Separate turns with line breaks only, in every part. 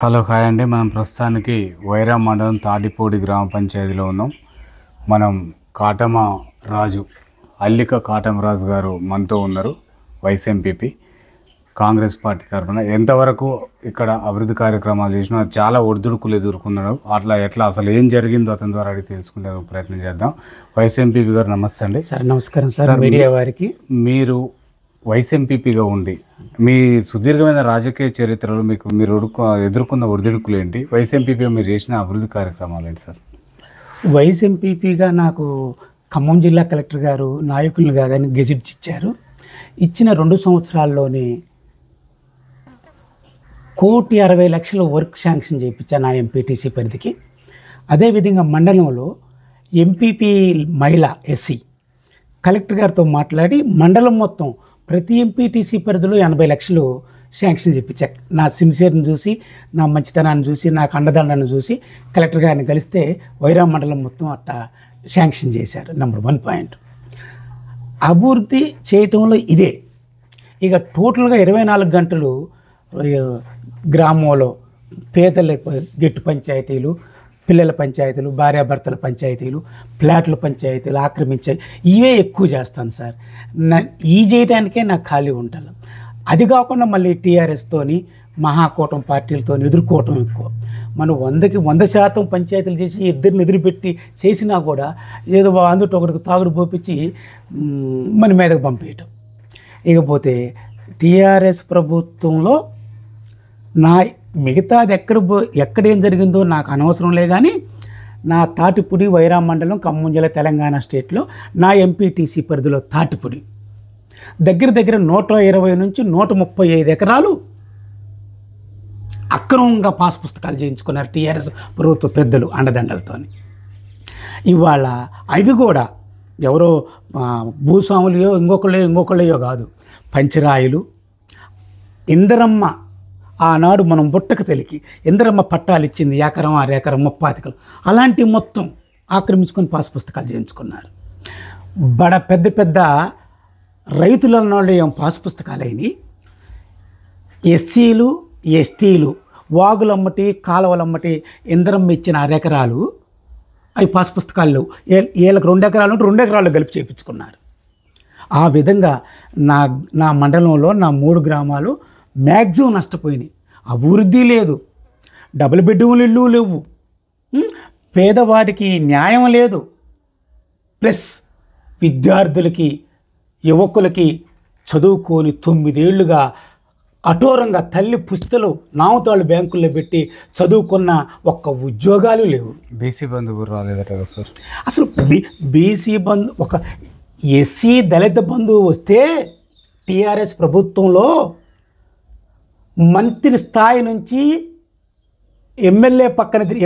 Hello hi అండి. మనం ప్రస్తుతానికి వైరా మండలం తాటిపూడి గ్రామ పంచాయతీలో ఉన్నాం. మనం కాటమ రాజు అల్లిక కాటమ రాజు గారు మనతో ఉన్నారు. వైస్ ఎంపీపీ కాంగ్రెస్ పార్టీ తరఫున ఎంతవరకు ఇక్కడ అభివృద్ధి కార్యక్రమాలు చేసినా చాలా ఒడిదుడుకులు ఎదుర్కొన్నారు. ఎట్లా అసలు ఏం జరిగిందో అతని ద్వారా అడిగి తెలుసుకునే ప్రయత్నం చేద్దాం. వైస్ ఎంపీపీ గారు నమస్తే అండి.
సార్ నమస్కారం సార్. మీడియా వారికి
మీరు వైస్ ఎంపీపీగా ఉండి మీ సుదీర్ఘమైన రాజకీయ చరిత్రలో మీరు ఎదుర్కొన్న ఒడిదుడుకులు ఏంటి? వైస్ ఎంపీపీగా మీరు చేసిన అభివృద్ధి కార్యక్రమాలు ఏంటి సార్?
వైస్ ఎంపీపీగా నాకు ఖమ్మం జిల్లా కలెక్టర్ గారు నాయకులను కాదని గెజిట్ ఇచ్చారు. ఇచ్చిన 2 సంవత్సరాల్లోనే 1,60,00,000 వర్క్ శాంక్షన్ చేయించాను నా ఎంపీటీసీ పరిధికి. అదేవిధంగా మండలంలో ఎంపీపీ మహిళ ఎస్సీ కలెక్టర్ గారితో మాట్లాడి మండలం మొత్తం ప్రతి ఎంపీటీసీ పరిధిలో 80 లక్షలు శాంక్షన్ చేయించా. నా సిన్సియర్ని చూసి, నా మంచితనాన్ని చూసి, నాకు అండదండను చూసి కలెక్టర్ గారిని కలిస్తే వైరా మండలం మొత్తం అట్టా శాంక్షన్ చేశారు. Number 1 point. అభివృద్ధి చేయటంలో ఇదే. ఇక టోటల్గా 24 గంటలు గ్రామంలో పేదల గెట్టు పంచాయతీలు, పిల్లల పంచాయతీలు, భార్యాభర్తల పంచాయతీలు, ఫ్లాట్ల పంచాయతీలు ఆక్రమించాయి, ఇవే ఎక్కువ చేస్తాను సార్. ఈ చేయడానికే నాకు ఖాళీ ఉంటాను. అది కాకుండా మళ్ళీ టీఆర్ఎస్తోని మహాకూటం పార్టీలతో ఎదుర్కోవటం ఎక్కువ. మనం 100కి 100% పంచాయతీలు చేసి ఇద్దరిని ఎదురుపెట్టి చేసినా కూడా ఏదో అందులో ఒకరికి తాగుడు పోపించి మన మీదకు పంపేయటం. ఇకపోతే టీఆర్ఎస్ ప్రభుత్వంలో మిగతాది ఎక్కడేం జరిగిందో నాకు అనవసరంలే, కానీ నా తాటిపూడి వైరా మండలం ఖమ్మం జిల్లా తెలంగాణ స్టేట్లో నా ఎంపీటీసీ పరిధిలో తాటిపూడి దగ్గర 120 నుంచి 135 ఎకరాలు అక్రమంగా పాస్ పుస్తకాలు చేయించుకున్నారు టీఆర్ఎస్ ప్రభుత్వ పెద్దలు అండదండలతో. ఇవాళ అవి కూడా ఎవరో భూస్వాములయో ఇంకొకళ్ళయో కాదు, పంచరాయులు. ఇందరమ్మ ఆనాడు మనం బుట్టకు తెలికి ఇందరమ్మ పట్టాలు ఇచ్చింది, ఎకరం 6 ఎకరం 30 అలాంటి మొత్తం ఆక్రమించుకొని పాస్ పుస్తకాలు చేయించుకున్నారు. పెద్ద రైతుల ఏం పాస్ పుస్తకాలైనవి. ఎస్సీలు ఎస్టీలు వాగులమ్మటి కాలువలమ్మటి ఇందరమ్మ ఇచ్చిన 6 ఎకరాలు అవి పాస్ పుస్తకాలు వీళ్ళకి 2 ఎకరాలు ఉంటే 2 ఎకరాలు కలిపి చేయించుకున్నారు. ఆ విధంగా నా మండలంలో నా 3 గ్రామాలు మ్యాక్సిమం నష్టపోయినాయి. అభివృద్ధి లేదు, డబుల్ బెడ్రూములు ఇల్లు లేవు, పేదవాడికి న్యాయం లేదు, ప్లస్ విద్యార్థులకి యువకులకి చదువుకొని 9 ఏళ్లుగా కఠోరంగా తల్లి పుస్తలు నామతాళ్ళు బ్యాంకుల్లో పెట్టి చదువుకున్న ఒక్క ఉద్యోగాలు లేవు.
బీసీ బంధువు రాలేదట సార్.
అసలు బీసీ బంధు ఒక ఎస్సీ దళిత బంధువు వస్తే టీఆర్ఎస్ ప్రభుత్వంలో మంత్రి స్థాయి నుంచి ఎమ్మెల్యే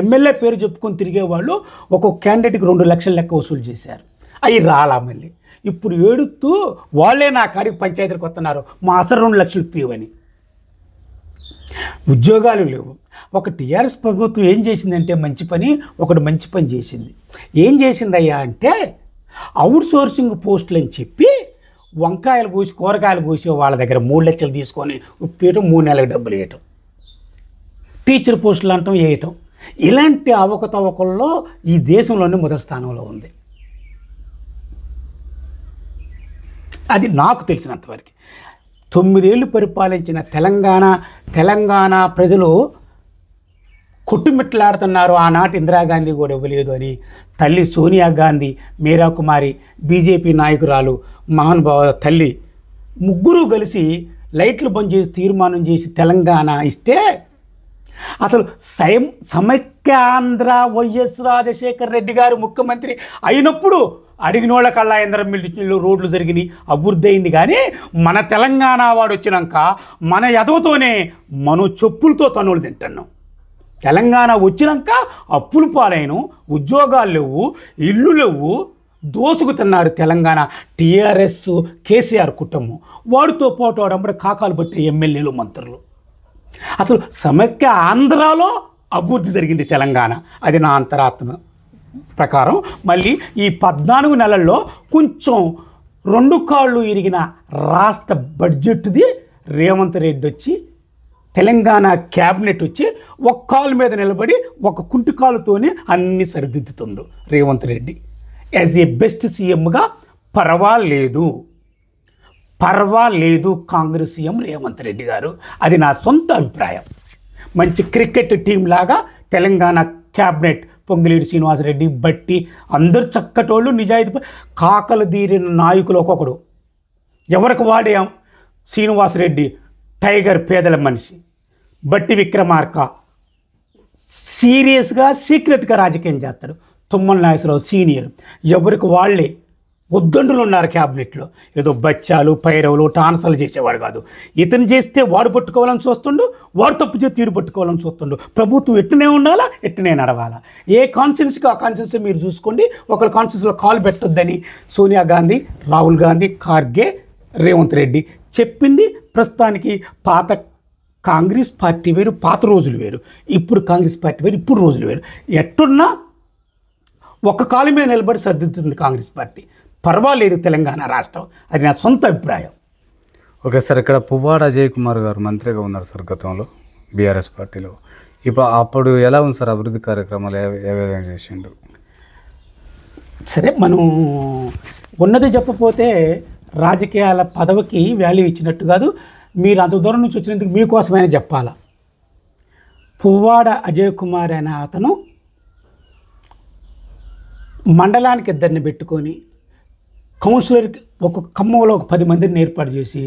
ఎమ్మెల్యే పేరు చెప్పుకొని తిరిగేవాళ్ళు ఒక్కొక్క క్యాండిడేట్కి 2 లక్షల లెక్క వసూలు చేశారు. అవి రాలా. మళ్ళీ ఇప్పుడు ఏడుతూ వాళ్ళే నా కాడికి పంచాయతీలకు వస్తున్నారు, మా అసలు 2 లక్షలు పీవని. ఉద్యోగాలు లేవు. ఒక టీఆర్ఎస్ ప్రభుత్వం ఏం చేసిందంటే మంచి పని చేసింది. ఏం చేసిందయ్యా అంటే అవుట్ సోర్సింగ్ పోస్టులు అని చెప్పి వంకాయలు కోసి కూరగాయలు కోసి వాళ్ళ దగ్గర 3 లక్షలు తీసుకొని ఉప్పేయటం, 3 నెలలకు డబ్బులు వేయటం, టీచర్ పోస్టులు అంటాం వేయటం. ఇలాంటి అవకతవకల్లో ఈ దేశంలోనే మొదటి స్థానంలో ఉంది. అది నాకు తెలిసినంతవరకు. 9 ఏళ్ళు పరిపాలించిన తెలంగాణ ప్రజలు కొట్టుమిట్లాడుతున్నారు. ఆనాటి ఇందిరాగాంధీ కూడా ఇవ్వలేదు అని తల్లి సోనియా గాంధీ, మీరా కుమారి, బీజేపీ నాయకురాలు మహానుభావ తల్లి ముగ్గురు కలిసి లైట్లు బంద్ చేసి తీర్మానం చేసి తెలంగాణ ఇస్తే అసలు సమైక్య ఆంధ్ర వైఎస్ రాజశేఖర్ రెడ్డి గారు ముఖ్యమంత్రి అయినప్పుడు అడిగినోళ్ళ కల్లా ఇంద్రం మిల్లు రోడ్లు జరిగినాయి, అభివృద్ధి అయింది. కానీ మన తెలంగాణ వాడు వచ్చినాక మన ఎదవతోనే మనం చెప్పులతో తనులు తింటున్నాం. తెలంగాణ వచ్చినాక అప్పులు పాలైన, ఉద్యోగాలు లేవు, ఇల్లు లేవు, దోసుకుతున్నారు తెలంగాణ టీఆర్ఎస్ కేసీఆర్ కుటుంబం. వాడితో పాటు వాడమ్మడి కాకాలు పట్టే ఎమ్మెల్యేలు, మంత్రులు. అసలు సమైక్య ఆంధ్రాలో అభివృద్ధి జరిగింది తెలంగాణ. అది నా అంతరాత్మ ప్రకారం. మళ్ళీ ఈ 14 నెలల్లో కొంచెం 2 కాళ్ళు ఇరిగిన రాష్ట్ర బడ్జెట్ది రేవంత్ రెడ్డి వచ్చి తెలంగాణ క్యాబినెట్ వచ్చి ఒక కాలు మీద నిలబడి ఒక కుంటి కాలుతోనే అన్ని సరిదిద్దుతుండు Revanth Reddy. As a best సీఎంగా పర్వాలేదు కాంగ్రెస్ సీఎం రేవంత్ రెడ్డి గారు. అది నా సొంత అభిప్రాయం. మంచి క్రికెట్ టీం లాగా తెలంగాణ క్యాబినెట్ పొంగిలేటి శ్రీనివాసరెడ్డి, బట్టి అందరు చక్కటోళ్ళు, నిజాయితీ కాకలు తీరిన నాయకులు ఒక్కొక్కడు. ఎవరికి వాడేం శ్రీనివాసరెడ్డి టైగర్ పేదల మనిషి, బట్టి విక్రమార్క సీరియస్గా సీక్రెట్గా రాజకీయం చేస్తాడు, తుమ్మల నాగేశ్వరరావు సీనియర్. ఎవరికి వాళ్ళే ఉద్దండులు ఉన్నారు క్యాబినెట్లో. ఏదో బచ్చాలు పైరవులు టాన్సలు చేసేవాడు కాదు. ఇతను చేస్తే వాడు పట్టుకోవాలని చూస్తుండు, వాడు తప్పు చేస్తే తీడు పట్టుకోవాలని చూస్తుండు. ప్రభుత్వం ఎట్టునే ఉండాలా, ఎట్టునే నడవాలా. ఏ కాన్స్టిట్యున్సీకి ఆ కాన్స్టిట్యున్సీ మీరు చూసుకోండి. ఒకరి కాన్స్టిట్యున్సీలో కాలు పెట్టొద్దని సోనియా గాంధీ, రాహుల్ గాంధీ, ఖార్గే, రేవంత్ రెడ్డి చెప్పింది. ప్రస్తుతానికి పాత కాంగ్రెస్ పార్టీ వేరు, పాత రోజులు వేరు. ఇప్పుడు కాంగ్రెస్ పార్టీ వేరు, ఇప్పుడు రోజులు వేరు. ఎట్టున్నా ఒక కాలు మీద నిలబడి సర్దిద్దుతుంది కాంగ్రెస్ పార్టీ. పర్వాలేదు తెలంగాణ రాష్ట్రం. అది నా సొంత అభిప్రాయం.
ఓకే సార్, ఇక్కడ పువ్వాడ అజయ్ కుమార్ గారు మంత్రిగా ఉన్నారు సార్ గతంలో బీఆర్ఎస్ పార్టీలో. అప్పుడు ఎలా ఉంది సార్ అభివృద్ధి కార్యక్రమాలు ఏ విధంగా చేసిండు?
సరే, మనం ఉన్నది చెప్పపోతే రాజకీయాల పదవికి వాల్యూ ఇచ్చినట్టు కాదు. మీరు అంత దూరం నుంచి వచ్చినందుకు మీకోసమైనా చెప్పాలా. పువ్వాడ అజయ్ కుమార్ అనే అతను మండలానికి ఇద్దరిని పెట్టుకొని కౌన్సిలర్కి ఒక ఖమ్మంలో ఒక 10 మందిని ఏర్పాటు చేసి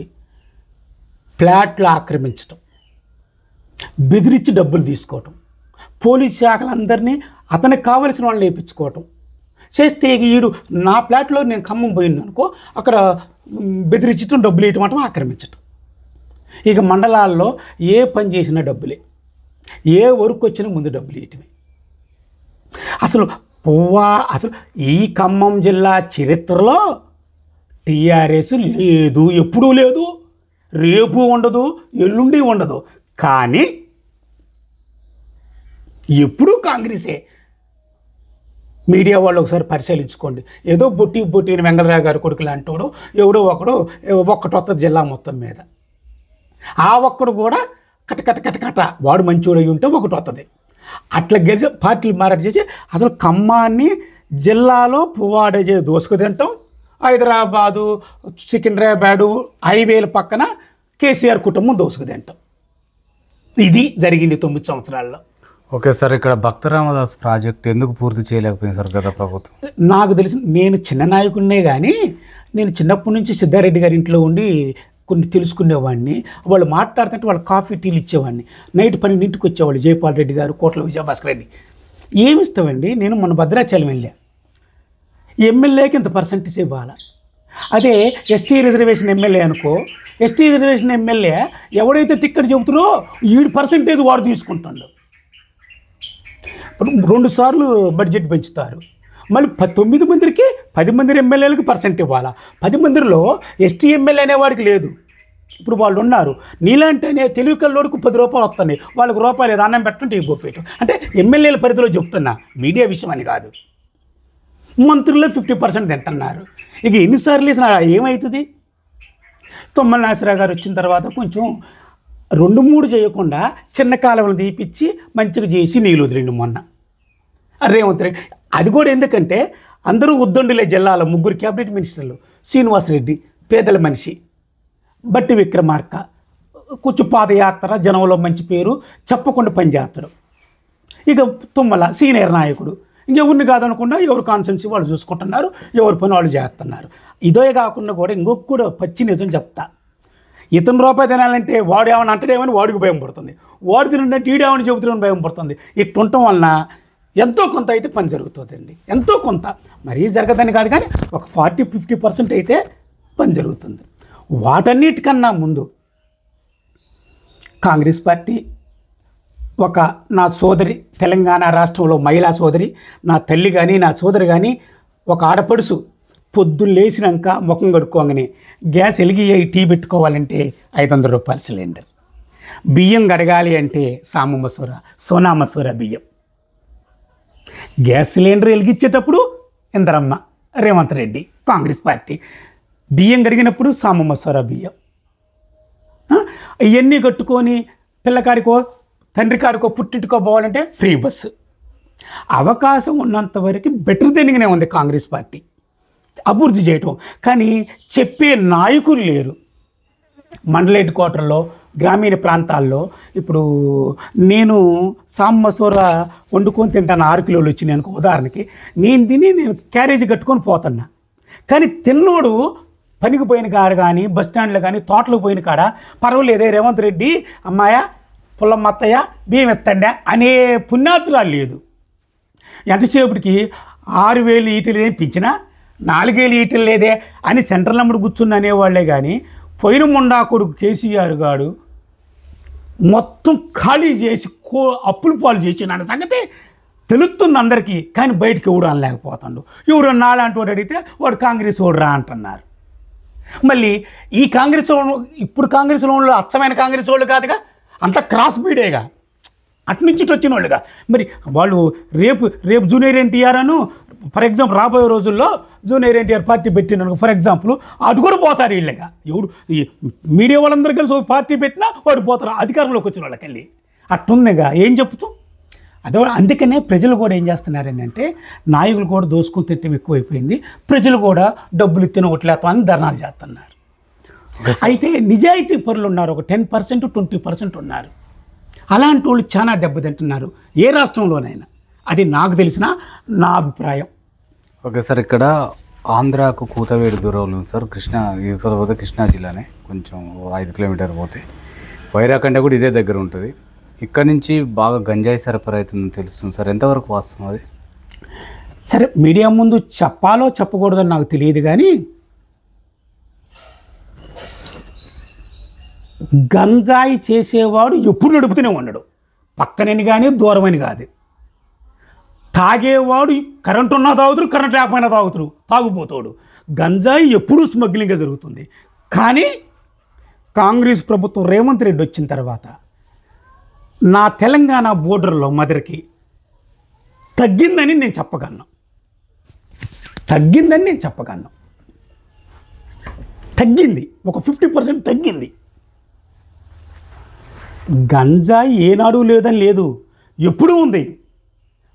ఫ్లాట్లు ఆక్రమించటం, బెదిరించి డబ్బులు తీసుకోవటం, పోలీస్ శాఖలందరినీ అతనికి కావలసిన వాళ్ళని వేయించుకోవటం చేస్తే, ఈడు నా ఫ్లాట్లో నేను ఖమ్మం పోయింది అనుకో, అక్కడ బెదిరించటం, డబ్బులు వేయటం, ఆక్రమించటం. ఇక మండలాల్లో ఏ పని చేసినా డబ్బులే, ఏ వర్క్ వచ్చినా ముందు డబ్బులు వేయటమే. అసలు ఈ ఖమ్మం జిల్లా చరిత్రలో టీఆర్ఎస్ లేదు, ఎప్పుడూ లేదు, రేపు ఉండదు, ఎల్లుండి ఉండదు. కానీ ఎప్పుడూ కాంగ్రెసే. మీడియా వాళ్ళు ఒకసారి పరిశీలించుకోండి. ఏదో బొట్టిని వెంగళరావు గారి కొడుకు లాంటోడు ఎవడో ఒక్కటి వస్తుంది జిల్లా మొత్తం మీద. ఆ ఒక్కడు కూడా కట వాడు మంచోడు అయి ఉంటే ఒకటి వస్తుంది. అట్లా గెలిచి పార్టీలు మారాట చేసి అసలు ఖమ్మాన్ని జిల్లాలో పువ్వాడజే దోసుకు తింటాం. హైదరాబాదు, సికింద్రాబాదు హైవేల పక్కన కేసీఆర్ కుటుంబం దోసుకు తింటాం. ఇది జరిగింది 9 సంవత్సరాల్లో.
ఓకే సార్, ఇక్కడ భక్త రామదాస్ ప్రాజెక్ట్ ఎందుకు పూర్తి చేయలేకపోయింది సార్ గత ప్రభుత్వం?
నాకు తెలిసి నేను చిన్న నాయకుడినే కానీ నేను చిన్నప్పటి నుంచి సిద్ధారెడ్డి గారి ఇంట్లో ఉండి కొన్ని తెలుసుకునేవాడిని. వాళ్ళు మాట్లాడుతుంటే వాళ్ళు కాఫీ టీలు ఇచ్చేవాడిని. నైట్ 12ంటికి వచ్చేవాళ్ళు జయపాల్ రెడ్డి గారు, కోట్ల విజయభాస్కర్ రెడ్డి. ఏమి ఇస్తామండి, నేను మన భద్రాచలం వెళ్ళా, ఎమ్మెల్యేకి ఇంత పర్సెంటేజ్ ఇవ్వాలి. అదే ఎస్టీ రిజర్వేషన్ ఎమ్మెల్యే అనుకో, ఎస్టీ రిజర్వేషన్ ఎమ్మెల్యే ఎవడైతే టిక్కెట్ చెబుతారో 7% వాడు తీసుకుంటాడు. ఇప్పుడు 2 సార్లు బడ్జెట్ పెంచుతారు. మళ్ళీ 9 మందికి 10 మంది ఎమ్మెల్యేలకు పర్సెంట్ ఇవ్వాలా. 10 మందిలో ఎస్టీ ఎమ్మెల్యే అనేవాడికి లేదు. ఇప్పుడు వాళ్ళు ఉన్నారు, నీలాంటినే తెలుగు కల్లోడికి 10 రూపాయలు వస్తున్నాయి, వాళ్ళకి రూపాయలు ఏదో అన్నం పెట్టంటే ఇవ్వకపోయటం. అంటే ఎమ్మెల్యేల పరిధిలో చెప్తున్నా, మీడియా విషయం అని కాదు. మంత్రుల్లో 50% తింటున్నారు. ఇక ఎన్నిసార్లు వేసినా ఏమవుతుంది? తుమ్మల నాగేశ్వరరావు గారు వచ్చిన తర్వాత కొంచెం 2-3 చేయకుండా చిన్న కాలువలు తీపిచ్చి మంచిగా చేసి నీళ్ళు వదిలిండు మొన్న రేవంత్ రెడ్డి. అది కూడా ఎందుకంటే అందరూ ఉద్దండులే జిల్లాలో 3 క్యాబినెట్ మినిస్టర్లు, శ్రీనివాసరెడ్డి పేదల మనిషి, బట్టి విక్రమార్క కొంచెం పాదయాత్ర, జనంలో మంచి పేరు, చెప్పకుండా పనిచేస్తాడు. ఇక తుమ్మల సీనియర్ నాయకుడు, ఇంకెవరిని కాదనకుండా ఎవరు కాన్సెన్సీ వాళ్ళు చూసుకుంటున్నారు, ఎవరి పని వాళ్ళు చేస్తున్నారు. ఇదే కాకుండా కూడా ఇంకొక కూడా పచ్చి నిజం చెప్తా, ఇతను రూపాయి తినాలంటే వాడు ఏమైనా అంటడేమని వాడికి భయం పడుతుంది, వాడు తినంటే ఈడేమని చెబుతున్నాను భయం పడుతుంది. ఇట్లా ఉండటం వలన ఎంతో కొంత అయితే పని జరుగుతుందండి, ఎంతో కొంత, మరీ జరగదని కాదు కానీ ఒక 40-50% అయితే పని జరుగుతుంది. వాటన్నిటికన్నా ముందు కాంగ్రెస్ పార్టీ నా సోదరి, తెలంగాణ రాష్ట్రంలో మహిళా సోదరి, నా తల్లి కానీ నా సోదరి కానీ, ఒక ఆడపడుసు పొద్దున్న లేచినాక ముఖం కడుక్కోగానే గ్యాస్ వెలిగి టీ పెట్టుకోవాలంటే 500 రూపాయల సిలిండర్, బియ్యం గడగాలి అంటే సాము మసూర, సోనా మసూర బియ్యం, గ్యాస్ సిలిండర్ వెలిగించేటప్పుడు ఇందరమ్మ, రేవంత్ రెడ్డి కాంగ్రెస్ పార్టీ, బియ్యం గడిగినప్పుడు సాము మసూర బియ్యం, ఇవన్నీ కట్టుకొని పిల్లకాడికో తండ్రి కాడికో పుట్టింటికో పోవాలంటే ఫ్రీ బస్సు. అవకాశం ఉన్నంత వరకు బెటర్ దెన్గానే ఉంది కాంగ్రెస్ పార్టీ అభివృద్ధి చేయటం. కానీ చెప్పే నాయకులు లేరు. మండల హెడ్ క్వార్టర్లో గ్రామీణ ప్రాంతాల్లో ఇప్పుడు నేను సాంబసూర వండుకొని తింటాను 6 కిలోలు వచ్చినాయి అనుకో ఉదాహరణకి, నేను తిని నేను క్యారేజీ కట్టుకొని పోతున్నా. కానీ తిన్నోడు పనికి పోయిన కాడ కానీ బస్ స్టాండ్లో కానీ తోటలకు పోయిన కాడ పర్వాలేదే రేవంత్ రెడ్డి అమ్మాయ పుల్లమ్మ అత్తయ్య బియ్యం ఎత్తండా అనే పుణ్యాతురాలు లేదు. ఎంతసేపటికి 6,000 ఈటలు పెంచినా 4,000 ఈటలు లేదే అని సెంట్రల్ అమ్మడు కూర్చుని అనేవాళ్లే. కానీ పోయిన ముండా కొడుకు కేసీఆర్ గారు మొత్తం ఖాళీ చేసి అప్పులు పాలు చేసి నా సంగతి తెలుస్తుంది అందరికీ. కానీ బయటికి ఎవడు అనలేకపోతాడు. ఎవరు నాలాంటి వాడు అడిగితే వాడు కాంగ్రెస్ ఓడరా అంటున్నారు. మళ్ళీ ఈ కాంగ్రెస్ ఇప్పుడు కాంగ్రెస్ వాళ్ళు అచ్చమైన కాంగ్రెస్ వాళ్ళు కాదుగా, అంత క్రాస్ బీడేగా, అటునుంచి వచ్చిన వాళ్ళుగా. మరి వాళ్ళు రేపు junior NTR Anu for example రాబోయే రోజుల్లో జూనియర్ ఎన్టీఆర్ పార్టీ పెట్టిన ఫర్ ఎగ్జాంపుల్ అటు కూడా పోతారు వీళ్ళగా. ఎవడు ఈ మీడియా వాళ్ళందరూ కలిసి ఒక పార్టీ పెట్టినా వాడు పోతారు అధికారంలోకి వచ్చిన వాళ్ళకి వెళ్ళి. అట్టుందిగా ఏం చెప్తూ అదే. అందుకనే ప్రజలు కూడా ఏం చేస్తున్నారని అంటే నాయకులు కూడా దోసుకుని తిట్టడం ఎక్కువైపోయింది. ప్రజలు కూడా డబ్బులు ఇచ్చిన ఓట్లేస్తామని ధర్నాలు చేస్తున్నారు. అయితే నిజాయితీ పరులు ఉన్నారు, ఒక 10% 20% ఉన్నారు. అలాంటి వాళ్ళు చాలా దెబ్బతింటున్నారు ఏ రాష్ట్రంలోనైనా. అది నాకు తెలిసిన నా అభిప్రాయం.
ఓకే సార్, ఇక్కడ ఆంధ్రాకు కూతవేడు దూరంలో ఉంది సార్. పోతే కృష్ణా జిల్లానే, కొంచెం 5 కిలోమీటర్లు పోతే వైరా కంటే కూడా ఇదే దగ్గర ఉంటుంది. ఇక్కడ నుంచి బాగా గంజాయి సరఫరా అవుతుందని తెలుస్తుంది సార్, ఎంతవరకు వాస్తవం అది?
సరే, మీడియా ముందు చెప్పాలో చెప్పకూడదని నాకు తెలియదు. కానీ గంజాయి చేసేవాడు ఎప్పుడు నడుపుతూనే ఉన్నాడు, పక్కనని కానీ దూరమని కాదు. తాగేవాడు కరెంట్ ఉన్నా తాగుతాడు, కరెంట్ లేకపోయినా తాగుతాడు, తాగుపోతాడు. గంజాయి ఎప్పుడూ స్మగ్లింగ్గా జరుగుతుంది. కానీ కాంగ్రెస్ ప్రభుత్వం రేవంత్ రెడ్డి వచ్చిన తర్వాత నా తెలంగాణ బోర్డర్లో మదర్కి తగ్గిందని నేను చెప్పగలను. తగ్గింది, ఒక 50% తగ్గింది. గంజాయి ఏనాడు లేదని లేదు, ఎప్పుడూ ఉంది.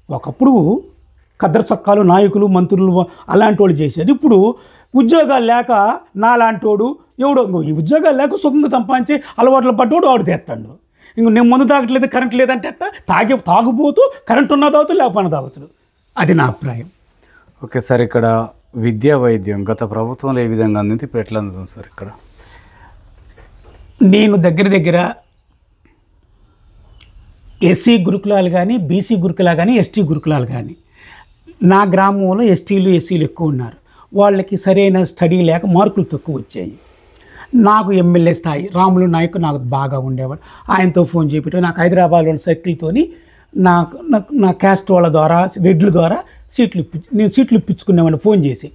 ఒకప్పుడు కద్దరు చొక్కాలు నాయకులు మంత్రులు అలాంటి వాళ్ళు చేసేది. ఇప్పుడు ఉద్యోగాలు లేక నాలాంటోడు ఎవడో ఈ ఉద్యోగాలు లేక సుఖంగా సంపాదించి అలవాట్లు పడ్డోడు వాడు తెస్తాడు. ఇంక నేను మందు తాగట్లేదు, కరెంట్ లేదంటే తాగుపోతూ కరెంట్ ఉన్నా తాగుతాడు, లేకపోయినా తాగుతాడు. అది నా అభిప్రాయం.
ఓకే సార్, ఇక్కడ విద్యా వైద్యం గత ప్రభుత్వంలో ఏ విధంగా అందింది, ఇప్పుడు ఎట్లా అందుతుంది సార్? ఇక్కడ
నేను దగ్గర ఎస్సీ గురుకులాలు కానీ, బీసీ గురుకులాలు కానీ, ఎస్టీ గురుకులాలు కానీ, నా గ్రామంలో ఎస్టీలు ఎస్సీలు ఎక్కువ ఉన్నారు. వాళ్ళకి సరైన స్టడీ లేక మార్కులు తక్కువ వచ్చాయి. నాకు ఎమ్మెల్యే స్థాయి రాములు నాయక్ నాకు బాగా ఉండేవాడు. ఆయనతో ఫోన్ చేపించు నాకు హైదరాబాద్లో సర్కిల్తోని నా క్యాస్ట్ వాళ్ళ ద్వారా రెడ్ల ద్వారా నేను సీట్లు ఇప్పించుకునేవాడిని ఫోన్ చేసి.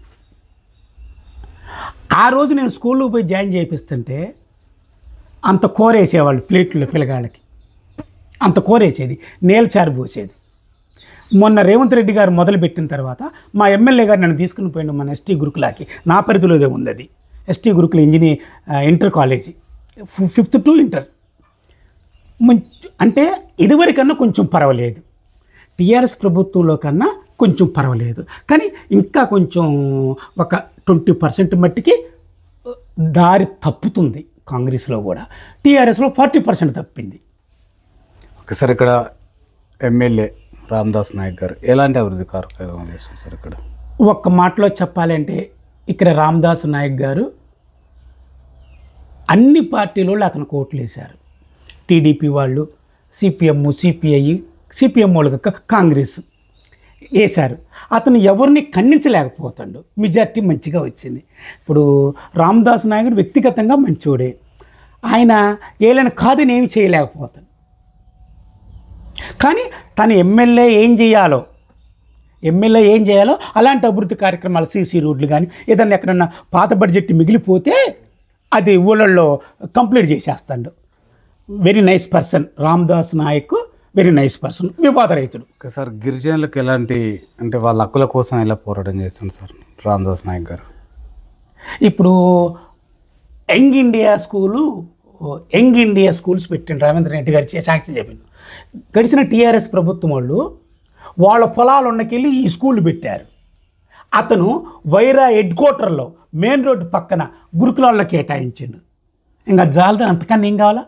ఆ రోజు నేను స్కూల్లో పోయి జాయిన్ చేయిస్తుంటే అంత కోరేసేవాళ్ళు ప్లేట్లో పిల్లగాళ్ళకి, అంత కోరేసేది, నేలచారు పోసేది. మొన్న రేవంత్ రెడ్డి గారు మొదలుపెట్టిన తర్వాత మా ఎమ్మెల్యే గారు నన్ను తీసుకుని పోయిండు మన ఎస్టీ గురుకులాకి. నా పరిధిలోదే ఉంది అది, ఎస్టీ గురుకుల inter college 5th to inter. అంటే ఇదివరకన్నా కొంచెం పర్వాలేదు, టీఆర్ఎస్ ప్రభుత్వంలో కన్నా కొంచెం పర్వాలేదు. కానీ ఇంకా కొంచెం ఒక 20% మట్టికి దారి తప్పుతుంది కాంగ్రెస్లో కూడా. టీఆర్ఎస్లో 40% తప్పింది.
ఓకే సార్, ఇక్కడ ఎమ్మెల్యే రామదాస్ నాయక్ గారు ఎలాంటి అభివృద్ధి కార్యక్రమం చేస్తారు సార్? ఇక్కడ
ఒక్క మాటలో చెప్పాలంటే ఇక్కడ రామదాస్ నాయక్ గారు అన్ని పార్టీలో అతనికి ఓట్లు వేశారు. టీడీపీ వాళ్ళు, సిపిఎం, సిపిఎం వాళ్ళు కాంగ్రెస్ వేశారు. అతను ఎవరిని ఖండించలేకపోతాడు, మెజార్టీ మంచిగా వచ్చింది. ఇప్పుడు రామదాస్ నాయకుడు వ్యక్తిగతంగా మంచోడే, ఆయన ఏలైనా కాదని ఏమి చేయలేకపోతాడు. కానీ తను ఎమ్మెల్యే ఏం చేయాలో అలాంటి అభివృద్ధి కార్యక్రమాలు, సీసీ రోడ్లు కానీ ఏదన్నా ఎక్కడన్నా పాత బడ్జెట్ మిగిలిపోతే అది ఊళ్ళల్లో కంప్లీట్ చేసేస్తాడు. Very nice person Ramadas Nayak, very nice person, వివాద రైతుడు.
ఓకే సార్, గిరిజనులకు ఎలాంటి అంటే వాళ్ళ హక్కుల కోసం ఎలా పోరాటం చేస్తుంది సార్ రామదాస్ నాయక్ గారు?
ఇప్పుడు young India school young India schools పెట్టిండు రేవంత్ రెడ్డి గారు సాక్షి చెప్పిండు. గడిచిన టీఆర్ఎస్ ప్రభుత్వం వాళ్ళు వాళ్ళ పొలాలు ఉన్నకెళ్ళి ఈ స్కూళ్ళు పెట్టారు. అతను వైరా హెడ్ క్వార్టర్లో మెయిన్ రోడ్డు పక్కన గురుకులాల్లో కేటాయించిండు. ఇంకా జాలదా అంతకన్నా ఏం కావాలా?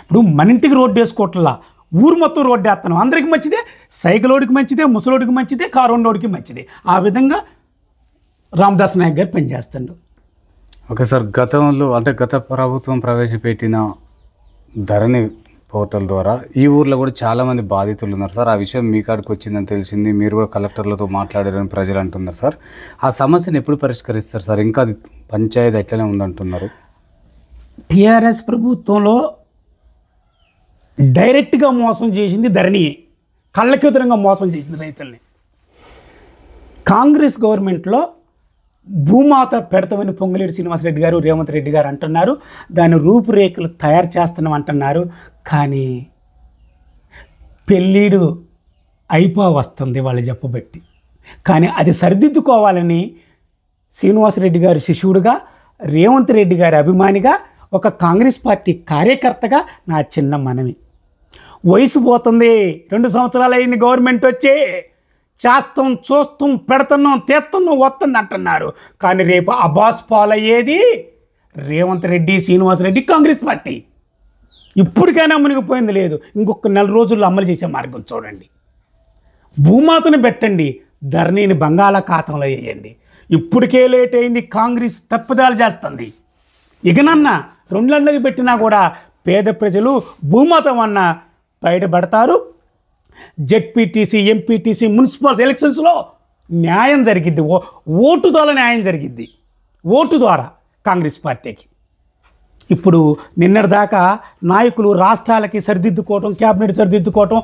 ఇప్పుడు మన ఇంటికి రోడ్డు వేసుకోవట్లా, ఊరు మొత్తం రోడ్డు వేస్తాను. అందరికి మంచిదే, సైకిలోడికి మంచిదే, ముసలోడికి మంచిదే, కారోడికి మంచిదే. ఆ విధంగా రామదాస్ నాయక్ గారు పనిచేస్తుండు.
ఓకే సార్, గతంలో అంటే గత ప్రభుత్వం ప్రవేశపెట్టిన ధరణి పోర్టల్ ద్వారా ఈ ఊర్లో కూడా చాలామంది బాధితులు ఉన్నారు సార్. ఆ విషయం మీ కాడికి వచ్చిందని తెలిసింది, మీరు కూడా కలెక్టర్లతో మాట్లాడారని ప్రజలు అంటున్నారు సార్. ఆ సమస్యను ఎప్పుడు పరిష్కరిస్తారు సార్? ఇంకా అది పంచాయతీ ఎట్లనే ఉందంటున్నారు.
టీఆర్ఎస్ ప్రభుత్వంలో డైరెక్ట్గా మోసం చేసింది ధరణియే, కళ్ళకెదురంగా మోసం చేసింది రైతుల్ని. కాంగ్రెస్ గవర్నమెంట్లో భూమాత పెడతామని పొంగులేటి శ్రీనివాసరెడ్డి గారు, రేవంత్ రెడ్డి గారు అంటున్నారు. దాని రూపురేఖలు తయారు చేస్తున్నాం అంటున్నారు. కానీ పెళ్ళిడు వస్తుంది వాళ్ళు చెప్పబట్టి. కానీ అది సరిదిద్దుకోవాలని శ్రీనివాసరెడ్డి గారు శిష్యుడిగా, రేవంత్ రెడ్డి గారి అభిమానిగా, ఒక కాంగ్రెస్ పార్టీ కార్యకర్తగా నా చిన్న మనవి. వయసు పోతుంది, 2 సంవత్సరాలు అయింది గవర్నమెంట్ వచ్చి. చేస్తాం, చూస్తాం, పెడుతున్నాం, తీస్తున్నాం, వస్తుంది అంటున్నారు. కానీ రేపు అబాస్ పాలయ్యేది రేవంత్ రెడ్డి, శ్రీనివాసరెడ్డి, కాంగ్రెస్ పార్టీ. ఇప్పటికైనా మునిగిపోయింది లేదు, ఇంకొక 4 రోజుల్లో అమలు చేసే మార్గం చూడండి. భూమాతను పెట్టండి, ధరణిని బంగాళాఖాతంలో వేయండి. ఇప్పటికే లేట్ అయింది, కాంగ్రెస్ తప్పుదాలు చేస్తుంది. ఇకనన్నా 2 నెలలకు పెట్టినా కూడా పేద ప్రజలు భూమాతం అన్న బయటపడతారు. జెడ్పీటీసీ, ఎంపీటీసీ, మున్సిపల్ ఎలక్షన్స్లో న్యాయం జరిగిద్ది. ఓటు ద్వారా న్యాయం జరిగిద్ది, ఓటు ద్వారా కాంగ్రెస్ పార్టీకి. ఇప్పుడు నిన్నటిదాకా నాయకులు రాష్ట్రాలకి సరిదిద్దుకోవటం, క్యాబినెట్ సరిదిద్దుకోవటం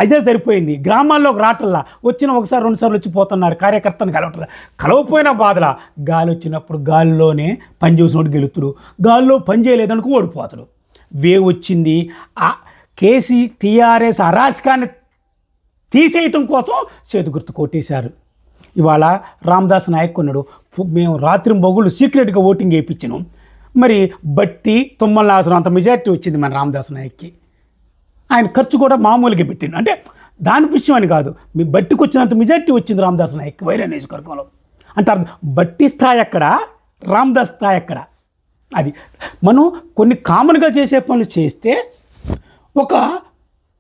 అదే సరిపోయింది. గ్రామాల్లోకి రావట్లా, వచ్చిన 1 సారి 2 సార్లు వచ్చిపోతున్నారు. కార్యకర్తను కలవట్లా, కలవపోయిన బాధలా. గాలి వచ్చినప్పుడు గాలిలోనే పని చేసినోడు గెలుతుడు, గాలిలో పని చేయలేదనుకో ఓడిపోతాడు. వేవ్ వచ్చింది. టీఆర్ఎస్ అరాచకాన్ని తీసేయటం కోసం చేతి గుర్తు కొట్టేశారు. ఇవాళ రామదాస్ నాయక్ ఉన్నాడు, మేము రాత్రి బొగుళ్ళు సీక్రెట్గా ఓటింగ్ వేయించినాం. మరి బట్టి తుమ్మలనాశనం అంత మెజార్టీ వచ్చింది మన రామదాస్ నాయక్కి. ఆయన ఖర్చు కూడా మామూలుగా పెట్టిండు. అంటే దాని విషయం అని కాదు, మీ బట్టికి వచ్చినంత మెజార్టీ వచ్చింది రామదాస్ నాయక్ వైరా నియోజకవర్గంలో. అంటే బట్టి స్థాయి ఎక్కడ, రామదాస్ స్థాయి ఎక్కడ? అది మనం కొన్ని కామన్గా చేసే పనులు చేస్తే ఒక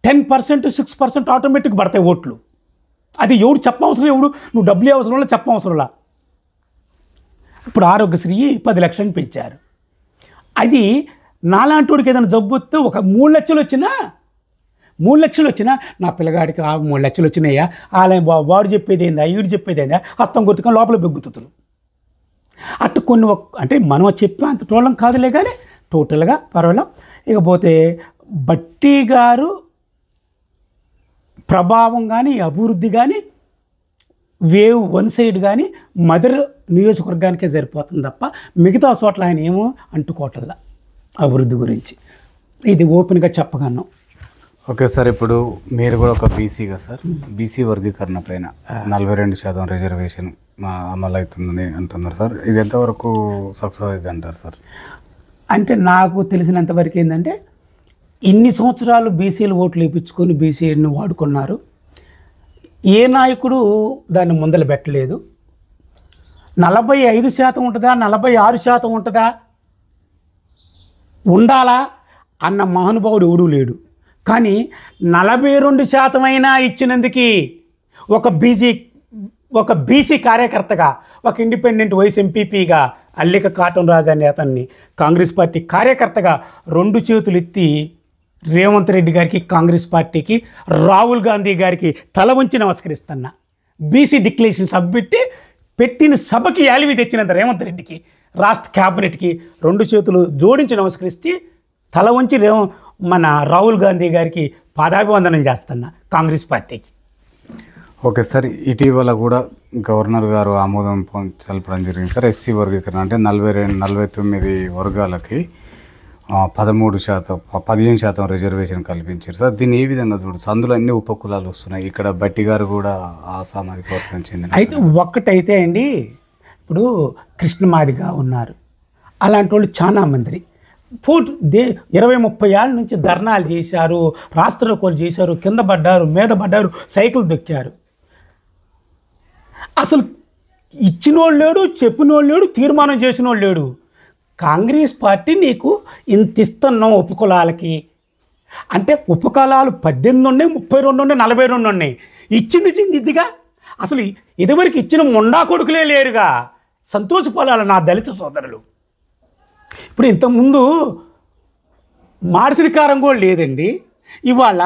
10%, 6% ఆటోమేటిక్ పడతాయి ఓట్లు. అది ఎవడు చెప్పవసరం, ఎవడు నువ్వు డబ్బులు అవసరం వల్ల చెప్పవసరంలా. ఇప్పుడు ఆరోగ్యశ్రీ 10 లక్షలు పెంచారు. అది నాలాంటి ఏదైనా జబ్బు వస్తే ఒక 3 లక్షలు వచ్చినా, 3 లక్షలు వచ్చినా నా పిల్లగాడికి 3 లక్షలు వచ్చినాయా, ఆలయం వాడు చెప్పేది ఏందా, ఈడు చెప్పేది ఏందా, హస్తం గుర్తుకొని లోపల బెగ్గుతున్నారు. అటు కొన్ని అంటే మనం చెప్పే అంత టోలం కాదులే, కానీ టోటల్గా పర్వాలేదు. ఇకపోతే బట్టి గారు ప్రభావం కానీ, అభివృద్ధి కానీ, వేవ్ 1 సైడ్ కానీ మదర్ నియోజకవర్గానికే సరిపోతుంది తప్ప మిగతా చోట్ల ఆయన ఏమో అంటుకోవట్లా అభివృద్ధి గురించి. ఇది ఓపెన్గా చెప్పగలను.
ఓకే సార్, ఇప్పుడు మీరు కూడా ఒక బీసీగా సార్, బీసీ వర్గీకరణ పైన 42% రిజర్వేషన్ అమలు అవుతుందని అంటున్నారు సార్. ఇది ఎంతవరకు సక్సెస్ అవుతుంది అంటారు సార్?
అంటే నాకు తెలిసినంతవరకు ఏంటంటే, ఇన్ని సంవత్సరాలు బీసీలు ఓట్లు వేయించుకొని బీసీని వాడుకున్నారు. ఏ నాయకుడు దాన్ని ముందలు పెట్టలేదు. 45% ఉంటుందా, 46% ఉంటుందా, ఉండాలా అన్న మహానుభావుడు ఎవడూ లేడు. కానీ 42% అయినా ఇచ్చినందుకు ఒక బీసీ కార్యకర్తగా, ఒక ఇండిపెండెంట్ వైస్ ఎంపీపీగా అల్లిక కాటం రాజు అనే అతన్ని కాంగ్రెస్ పార్టీ కార్యకర్తగా 2 చేతులు ఎత్తి రేవంత్ రెడ్డి గారికి, కాంగ్రెస్ పార్టీకి, రాహుల్ గాంధీ గారికి తల వంచి నమస్కరిస్తున్నా. బీసీ డిక్లరేషన్ సభ పెట్టిన సభకి యాలివి తెచ్చినంత రేవంత్ రెడ్డికి, రాష్ట్ర క్యాబినెట్కి 2 చేతులు జోడించి నమస్కరిస్తే తల వంచి మన రాహుల్ గాంధీ గారికి పాదాభివందనం చేస్తున్నా కాంగ్రెస్ పార్టీకి.
ఓకే సార్, ఇటీవల కూడా గవర్నర్ గారు ఆమోదం తెలపడం జరిగింది సార్. ఎస్సీ వర్గీకరణ అంటే 49 వర్గాలకి 15% రిజర్వేషన్ కల్పించారు సార్. దీన్ని ఏ విధంగా చూడచ్చు? అందులో అన్ని ఉపకులాలు వస్తున్నాయి. ఇక్కడ బట్టి గారు కూడా ఆ సామాజిక వర్గం చెందిన.
అయితే ఒక్కటైతే అండి, ఇప్పుడు కృష్ణమాదిగా ఉన్నారు, అలాంటి వాళ్ళు చాలా మంది. దే 20-30 ఏళ్ళ నుంచి ధర్నాలు చేశారు, రాష్ట్రోకోలు చేశారు, కింద పడ్డారు, మీద పడ్డారు, సైకిల్ దొక్కారు. అసలు ఇచ్చినోళ్ళు లేడు, చెప్పినోళ్ళు లేడు, తీర్మానం చేసినోళ్ళు లేడు. కాంగ్రెస్ పార్టీ నీకు ఇంత ఇస్తున్నాం ఉపకులాలకి అంటే ఉపకులాలు 18 ఉన్నాయి, 32 ఉన్నాయి, 42 ఉన్నాయి. ఇచ్చింది ఇదిగా. అసలు ఇదివరకు ఇచ్చిన మొండా కొడుకులే లేరుగా. సంతోషపడాలి నా దళిత సోదరులు. ఇప్పుడు ఇంతకుముందు మాడిసిరికారం కూడా లేదండి. ఇవాళ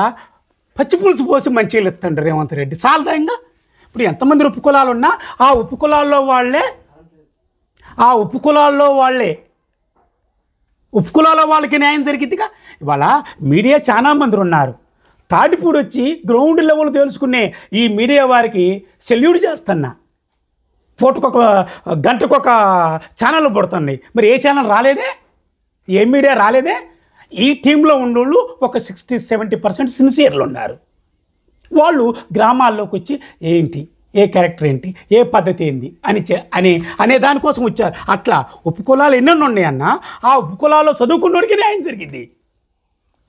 పచ్చి పులుసు పోసి మంచిగా ఇస్తాడు రేవంత్ రెడ్డి. సాలదాయంగా ఇప్పుడు ఎంతమంది ఉపకులాలు ఉన్నా ఆ ఉపకులాల్లో వాళ్ళకి న్యాయం జరిగిద్దిగా. ఇవాళ మీడియా చాలా మంది ఉన్నారు. తాటిపూడి వచ్చి గ్రౌండ్ లెవెల్ తెలుసుకునే ఈ మీడియా వారికి సెల్యూట్ చేస్తున్నా. పూటకొక గంటకొక ఛానల్ పడుతున్నాయి. మరి ఏ ఛానల్ రాలేదే, ఏ మీడియా రాలేదే? ఈ టీంలో ఉన్నోళ్ళు ఒక 60-70% సిన్సియర్లు ఉన్నారు. వాళ్ళు గ్రామాల్లోకి వచ్చి ఏంటి, ఏ క్యారెక్టర్ ఏంటి, ఏ పద్ధతి ఏంది అనే దానికోసం వచ్చారు. అట్లా ఉపకులాలు ఎన్నెన్నో ఉన్నాయన్నా ఆ ఉపకులాల్లో చదువుకున్నోడికి న్యాయం జరిగింది.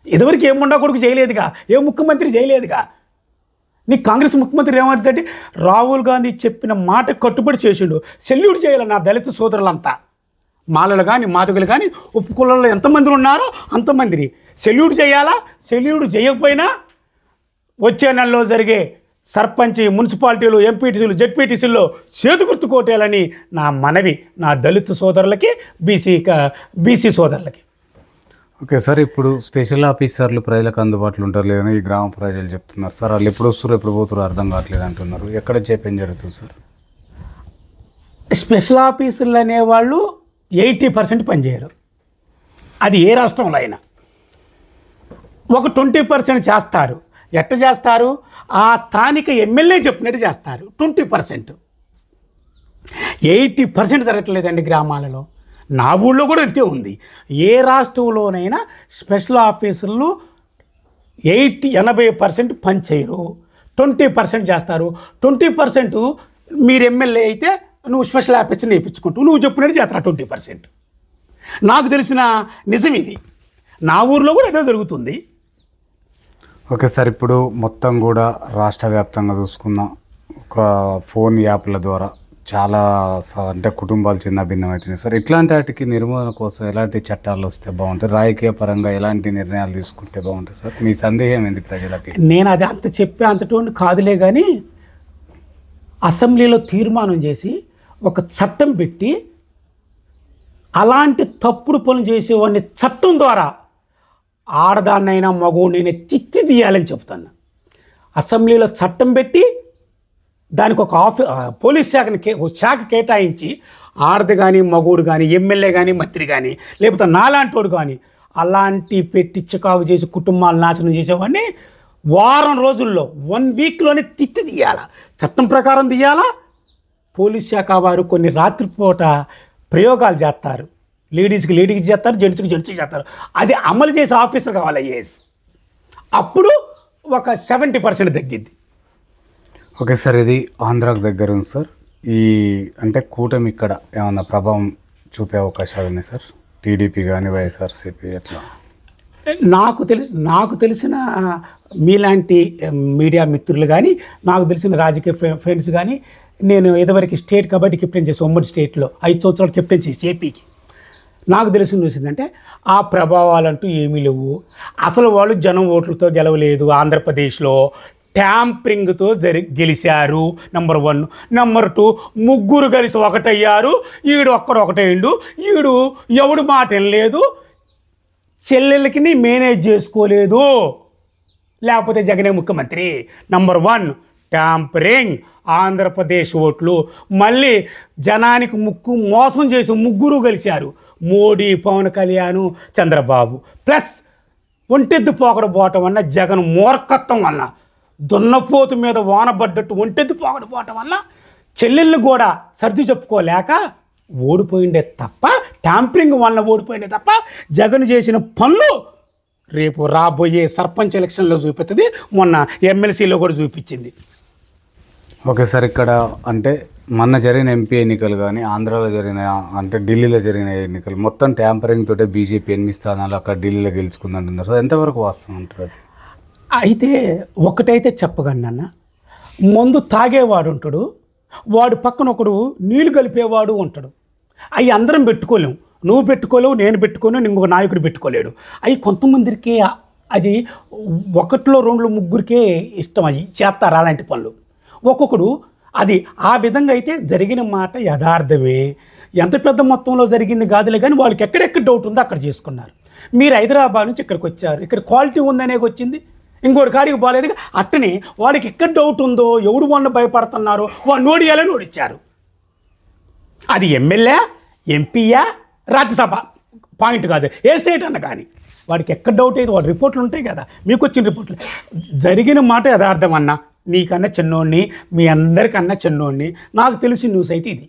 ఇదివరకు ఏం ఉండా కొడుకు చేయలేదుగా, ఏ ముఖ్యమంత్రి చేయలేదుగా. నీ కాంగ్రెస్ ముఖ్యమంత్రి రేవంత్ రెడ్డి రాహుల్ గాంధీ చెప్పిన మాట కట్టుబడి చేసిండు. సెల్యూట్ చేయాలి నా దళిత సోదరులంతా. మాలలు కానీ మాదిగలు కానీ ఉపకులాల్లో ఎంతమంది ఉన్నారో అంతమందిని సెల్యూట్ చేయాలా. సెల్యూట్ చేయకపోయినా వచ్చే నెలలో జరిగే సర్పంచ్, మున్సిపాలిటీలు, ఎంపీటీసీలు, జెడ్పీటీసీల్లో చేతి గుర్తు కోటేయాలని నా మనవి నా దళిత సోదరులకి, బీసీ సోదరులకి.
ఓకే సార్, ఇప్పుడు స్పెషల్ ఆఫీసర్లు ప్రజలకు అందుబాటులో ఉంటారు లేదని ఈ గ్రామ ప్రజలు చెప్తున్నారు సార్. వాళ్ళు ఎప్పుడు వస్తారు, ఎప్పుడు పోతారో అర్థం కావట్లేదు అంటున్నారు. ఎక్కడ చెప్పేం జరుగుతుంది సార్?
స్పెషల్ ఆఫీసర్లు అనేవాళ్ళు 80% పనిచేయరు. అది ఏ రాష్ట్రంలో అయినా. ఒక 20% చేస్తారు. ఎట్ట చేస్తారు? ఆ స్థానిక ఎమ్మెల్యే చెప్పినట్టు చేస్తారు. 20%. 80% జరగట్లేదండి గ్రామాలలో. నా ఊళ్ళో కూడా అంతే ఉంది. ఏ రాష్ట్రంలోనైనా స్పెషల్ ఆఫీసర్లు 80% పని చేయరు. 20% చేస్తారు. 20% మీరు ఎమ్మెల్యే అయితే నువ్వు స్పెషల్ ఆఫీసర్ నేర్పించుకుంటూ నువ్వు చెప్పినట్టు చేస్తారు 20%. నాకు తెలిసిన నిజం ఇది. నా ఊర్లో కూడా ఏదో జరుగుతుంది.
ఓకే సార్, ఇప్పుడు మొత్తం కూడా రాష్ట్ర వ్యాప్తంగా చూసుకున్న ఒక ఫోన్ యాప్ల ద్వారా చాలా అంటే కుటుంబాలు చిన్న భిన్నమవుతున్నాయి సార్. ఇట్లాంటి వాటికి నిర్మూలన కోసం ఎలాంటి చట్టాలు వస్తే బాగుంటాయి? రాజకీయ పరంగా ఎలాంటి నిర్ణయాలు తీసుకుంటే బాగుంటుంది సార్? మీ సందేహం ఏంది ప్రజలకి?
నేను అది అంత చెప్పే అంతటోని కాదులే కానీ అసెంబ్లీలో తీర్మానం చేసి ఒక చట్టం పెట్టి అలాంటి తప్పుడు పనులు చేసేవాడిని చట్టం ద్వారా ఆడదాన్నైనా మగోడినైనా తిత్తి తీయాలని చెప్తాను. అసెంబ్లీలో చట్టం పెట్టి దానికి ఒక పోలీస్ శాఖ కేటాయించి ఆడది కానీ మగోడు కానీ ఎమ్మెల్యే కానీ మంత్రి కానీ లేకపోతే నాలాంటోడు కానీ అలాంటి పెట్టి చికాకు చేసి కుటుంబాలు నాశనం చేసేవాడిని వారం రోజుల్లో 1 వీక్లోనే తిత్తి తీయాలా. చట్టం ప్రకారం తీయాలా. పోలీస్ శాఖ వారు కొన్ని రాత్రిపూట ప్రయోగాలు చేస్తారు. లేడీస్కి చేస్తారు, జెంట్స్కి చేస్తారు. అది అమలు చేసే ఆఫీసర్ కావాలి ఐఏఎస్. అప్పుడు ఒక 70% తగ్గిద్ది.
ఓకే సార్, ఇది ఆంధ్రాకు దగ్గర ఉంది సార్. ఈ అంటే కూటమి ఇక్కడ ఏమన్నా ప్రభావం చూపే అవకాశాలు ఉన్నాయి సార్? టీడీపీ కానీ వైఎస్ఆర్సీపీ ఎట్లా?
నాకు తెలిసిన మీలాంటి మీడియా మిత్రులు కానీ నాకు తెలిసిన రాజకీయ ఫ్రెండ్స్ కానీ నేను ఇదివరకు స్టేట్ కబడ్డీ కెప్టెన్ చేసి ఉమ్మడి స్టేట్లో 5 సంవత్సరాలు కెప్టెన్ చేసి ఏపీకి. నాకు తెలిసింది ఏంటంటే ఆ ప్రభావాలంటూ ఏమీ లేవు. అసలు వాళ్ళు జనం ఓట్లతో గెలవలేదు. ఆంధ్రప్రదేశ్లో ట్యాంపరింగ్తో గెలిచారు. నెంబర్ 1. నెంబర్ 2, ముగ్గురు కలిసి ఒకటయ్యారు. ఈడు ఒకటైండు. ఈడు ఎవడు మాట వినలేదు, చెల్లెలకి మేనేజ్ చేసుకోలేదు, లేకపోతే జగనే ముఖ్యమంత్రి. Number 1 tampering. ఆంధ్రప్రదేశ్ ఓట్లు మళ్ళీ జనానికి మోసం చేసి ముగ్గురు గెలిచారు. మోడీ, పవన్ కళ్యాణ్, చంద్రబాబు. ప్లస్ ఒంటెద్దు పోకడ పోవటం వల్ల, జగన్ మూర్ఖత్వం వల్ల, దున్నపోతు మీద వానబడ్డట్టు ఒంటెద్దు పోకడ పోవటం వల్ల చెల్లెళ్ళు కూడా సర్ది చెప్పుకోలేక ఓడిపోయిందే తప్ప, ట్యాంపరింగ్ వల్ల ఓడిపోయిందే తప్ప జగన్ చేసిన పనులు రేపు రాబోయే సర్పంచ్ ఎలక్షన్లో చూపిస్తుంది. మొన్న ఎమ్మెల్సీలో కూడా చూపించింది.
ఓకే సార్, ఇక్కడ అంటే మొన్న జరిగిన ఎంపీ ఎన్నికలు కానీ ఆంధ్రాలో జరిగిన అంటే ఢిల్లీలో జరిగిన ఎన్నికలు మొత్తం ట్యాంపరింగ్ తోటే బీజేపీ 8 స్థానాలు అక్కడ ఢిల్లీలో గెలుచుకుందంటున్నారు. సో ఎంతవరకు వాస్తవం అంటారు అది?
అయితే ఒకటైతే చెప్పగలనన్న, మందు తాగేవాడు ఉంటాడు, వాడు పక్కన ఒకడు నీళ్లు కలిపేవాడు ఉంటాడు. అవి అందరం పెట్టుకోలేము, నువ్వు పెట్టుకోలేవు, నేను పెట్టుకోలేవు, ఇంకొక నాయకుడు పెట్టుకోలేడు. అవి కొంతమందికి అది ఒకటిలో 2 ముగ్గురికే ఇష్టం, అవి చేస్తారు అలాంటి పనులు. ఒక్కొక్కడు అది ఆ విధంగా అయితే జరిగిన మాట యథార్థమే, ఎంత పెద్ద మొత్తంలో జరిగింది కాదులే, కానీ వాళ్ళకి ఎక్కడెక్కడ డౌట్ ఉందో అక్కడ చేసుకున్నారు. మీరు హైదరాబాద్ నుంచి ఇక్కడికి వచ్చారు, ఇక్కడ క్వాలిటీ ఉందనే వచ్చింది, ఇంకోటి కాడికి బాగాలేదు. అట్టనే వాడికి ఎక్కడ డౌట్ ఉందో, ఎవడు వాళ్ళని భయపడుతున్నారో వాడు నోడియాలని నోడిచ్చారు. అది ఎమ్మెల్యే, ఎంపీయా, రాజ్యసభ పాయింట్ కాదు, ఏ స్టేట్ అన్న కానీ వాడికి ఎక్కడ డౌట్ అయితే వాడి రిపోర్ట్లు ఉంటాయి కదా, మీకు వచ్చిన రిపోర్ట్లు. జరిగిన మాట యథార్థం అన్న, నీకన్నా చిన్నోడిని, మీ అందరికన్నా చిన్నోడిని, నాకు తెలిసిన న్యూస్ అయితే ఇది.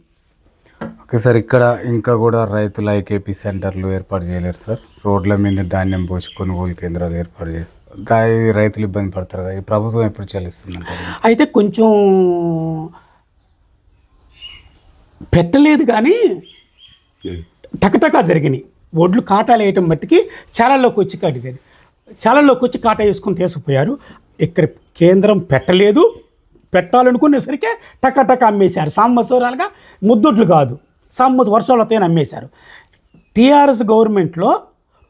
ఓకే సార్, ఇక్కడ ఇంకా కూడా రైతుల ఐకేపీ సెంటర్లు ఏర్పాటు చేయలేరు సార్, రోడ్ల మీద ధాన్యం పోసి కొనుగోలు కేంద్రాలు ఏర్పాటు చేస్తారు, రైతులు ఇబ్బంది పడతారు కదా, ఈ ప్రభుత్వం ఎప్పుడు చెల్లిస్తుందంటారు?
అయితే కొంచెం పెట్టలేదు కానీ టకటకా జరిగినాయి. ఒడ్లు కాటాలు వేయటం బట్టికి చాలల్లోకి వచ్చి కడిగది, చాలల్లోకి వచ్చి కాటా వేసుకొని తీసుకుపోయారు. ఇక్కడ కేంద్రం పెట్టలేదు, పెట్టాలనుకునేసరికి టకటక అమ్మేశారు. సాంబశివరాలుగా ముద్దొడ్లు కాదు, వర్షాలు వస్తాయని అమ్మేశారు. టీఆర్ఎస్ గవర్నమెంట్లో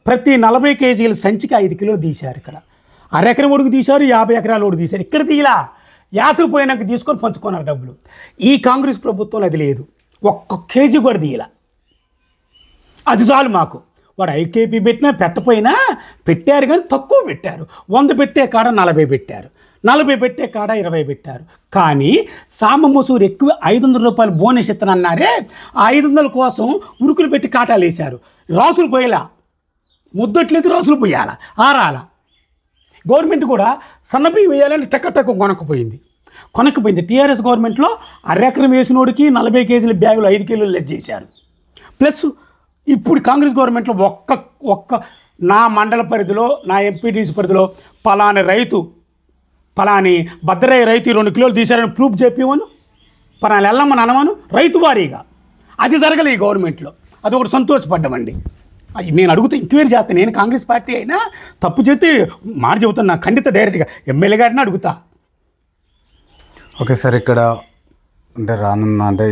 ప్రతి 40 కేజీల సంచికి 5 కిలోలు తీశారు. ఇక్కడ అరెకరం ఒడుగు తీశారు, 50 ఎకరాల ఒడుగు తీశారు. ఇక్కడ తీలా యాసపోయినాక తీసుకొని పంచుకున్నారు డబ్బులు. ఈ కాంగ్రెస్ ప్రభుత్వంలో అది లేదు, 1 కేజీ కూడా తీయాల. అది చాలు మాకు. వాడు ఐకేపీ పెట్టినా పెట్టపోయినా పెట్టారు, కానీ తక్కువ పెట్టారు. 100 పెట్టే కాడ 40 పెట్టారు, 40 పెట్టే కాడ 20 పెట్టారు. కానీ సాంబమసూరు ఎక్కువ 500 రూపాయలు బోనస్ ఇస్తానన్నారే, ఆ 500 కోసం ఉరుకులు పెట్టి కాటాలు వేశారు. రాసులు పోయేలా, ముద్దట్లేదు, రాసులు పోయాలా, ఆరాల. గవర్నమెంట్ కూడా సన్నబియ్యం వేయాలని టక్క కొనకపోయింది. టీఆర్ఎస్ గవర్నమెంట్లో అరెకరం వేసినోడికి 40 కేజీల బ్యాగులు 5 కిలోలు లెస్ చేశారు. ప్లస్ ఇప్పుడు కాంగ్రెస్ గవర్నమెంట్లో ఒక్క నా మండల పరిధిలో, నా ఎంపీటీసీ పరిధిలో పలాని భద్రయ్య రైతు 2 కిలోలు తీశారని ప్రూఫ్ చెప్పివను, పలాని ఎల్లమ్మని అనమను, రైతు వారీగా. అది జరగలే ఈ గవర్నమెంట్లో. అదొకటి సంతోషపడ్డామండి. అది నేను అడుగుతా, ఎంక్వైరీ చేస్తాను. నేను కాంగ్రెస్ పార్టీ అయినా తప్పు చేస్తే మాట చెబుతాను, నా ఖండిత డైరెక్ట్గా ఎమ్మెల్యే గారిని అడుగుతా.
ఓకే సార్, ఇక్కడ అంటే రానున్న అంటే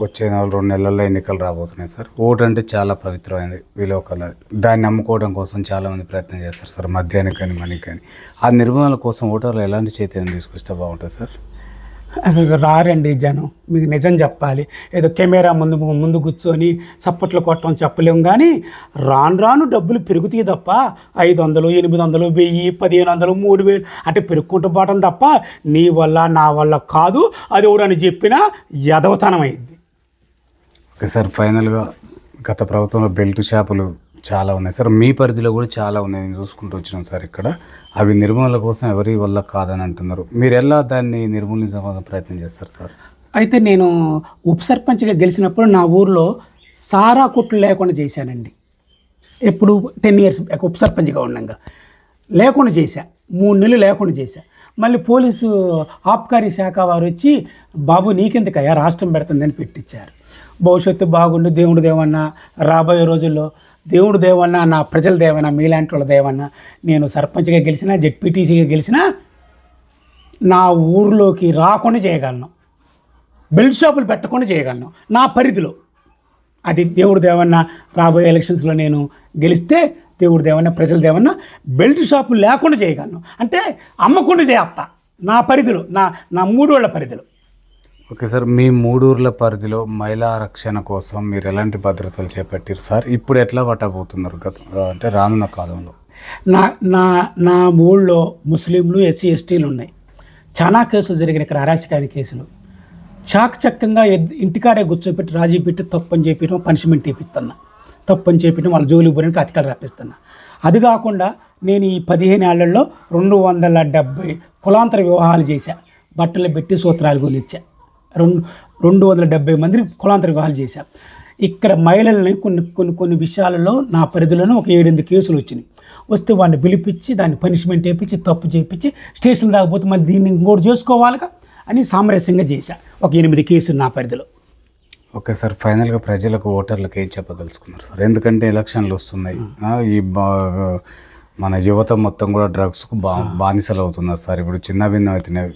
వచ్చే 2 నెలల్లో ఎన్నికలు రాబోతున్నాయి సార్. ఓటు అంటే చాలా పవిత్రమైనది, విలువ కలది. దాన్ని నమ్ముకోవడం కోసం చాలామంది ప్రయత్నం చేస్తారు సార్, మద్యానికి కానీ మనకి కానీ. ఆ నిర్మూలన కోసం ఓటర్లు ఎలాంటి చైతన్యం తీసుకొస్తే బాగుంటుంది సార్?
రారండి జనం, మీకు నిజం చెప్పాలి. ఏదో కెమెరా ముందు కూర్చొని చప్పట్లు కొట్టడం చెప్పలేము, కానీ రాను డబ్బులు పెరుగుతాయి తప్ప 500, 800, 1000, 1500, 3000 అంటే పెరుగుకుంటూ పోవటం తప్ప నీ వల్ల నా వల్ల కాదు. అది ఎవడని చెప్పినా యదవతనం అయింది.
ఓకే సార్, ఫైనల్గా గత ప్రభుత్వంలో బెల్ట్ షాపులు చాలా ఉన్నాయి సార్, మీ పరిధిలో కూడా చాలా ఉన్నాయి, నేను చూసుకుంటూ వచ్చినాం సార్. ఇక్కడ అవి నిర్మూలన కోసం ఎవరి వల్ల కాదని అంటున్నారు. మీరు ఎలా దాన్ని నిర్మూలించడానికి ప్రయత్నం చేస్తారు సార్?
అయితే నేను ఉప సర్పంచ్గా గెలిచినప్పుడు నా ఊర్లో సారా కొట్లు లేకుండా చేశానండి. ఎప్పుడు 10 years ఉప సర్పంచ్గా ఉండగా లేకుండా చేశా, 3 నెలలు లేకుండా చేశా. మళ్ళీ పోలీసు ఆబ్కారీ శాఖ వారు వచ్చి, బాబు నీకెందుకయ్యా రాష్ట్రం పెడుతుందని పెట్టించారు. భవిష్యత్తు బాగుండు, దేవుడు దేవన్నా, రాబోయే రోజుల్లో దేవుడు దేవన్నా, నా ప్రజల దేవన్నా, మీలాంటి వాళ్ళ దేవన్నా, నేను సర్పంచ్గా గెలిచినా, జెడ్పీటీసీగా గెలిచినా నా ఊర్లోకి రాకుండా చేయగలను, బెల్ట్ షాపులు పెట్టకుండా చేయగలను నా పరిధిలో. అది దేవుడు దేవన్నా, రాబోయే ఎలక్షన్స్లో నేను గెలిస్తే దేవుడు దేవన్నా, ప్రజల దేవన్నా, బెల్ట్ షాపులు లేకుండా చేయగలను. అంటే అమ్మకుండా చేస్తా నా పరిధిలో, నా 3 ఊళ్ళ పరిధిలో.
ఓకే సార్, మీ 3 ఊర్ల పరిధిలో మహిళా రక్షణ కోసం మీరు ఎలాంటి భద్రతలు చేపట్టారు సార్? ఇప్పుడు ఎట్లా పట్టబోతున్నారు అంటే రానున్న కాలంలో?
నా ఊళ్ళో ముస్లింలు, ఎస్సీ, ఎస్టీలు ఉన్నాయి. చాలా కేసులు జరిగిన ఇక్కడ అరాచకాని కేసులు. చాకచక్యంగా ఇంటికాడే కూర్చోబెట్టి రాజీ పెట్టి తప్పని చెప్పడం, పనిష్మెంట్ వేపిస్తున్నా, తప్పని చెప్పడం, వాళ్ళ జోలికి పోయినాక అతికాలు రాపిస్తున్నా. అది కాకుండా నేను ఈ 15 ఏళ్లలో 270 కులాంతర వివాహాలు చేశా, బట్టలు పెట్టి సూత్రాలు కొనిచ్చా. 270 మందిని కులాంతర వివాహాలు చేశా. ఇక్కడ మహిళల్ని కొన్ని విషయాలలో నా పరిధిలోనే ఒక 7-8 కేసులు వచ్చినాయి. వస్తే వాడిని పిలిపించి దాన్ని పనిష్మెంట్ వేయించి తప్పు చేయించి స్టేషన్ దాకపోతే మరి దీన్ని ఇంకోటి చేసుకోవాలిగా. అని సామరస్యంగా చేశా. ఒక 8 కేసులు నా పరిధిలో.
ఓకే సార్, ఫైనల్గా ప్రజలకు ఓటర్లకు ఏం చెప్పదలుచుకున్నారు సార్? ఎందుకంటే ఎలక్షన్లు వస్తున్నాయి. మన యువత మొత్తం కూడా డ్రగ్స్కు బానిసలు అవుతున్నారు సార్. ఇప్పుడు చిన్న భిన్నం అవుతున్నాయి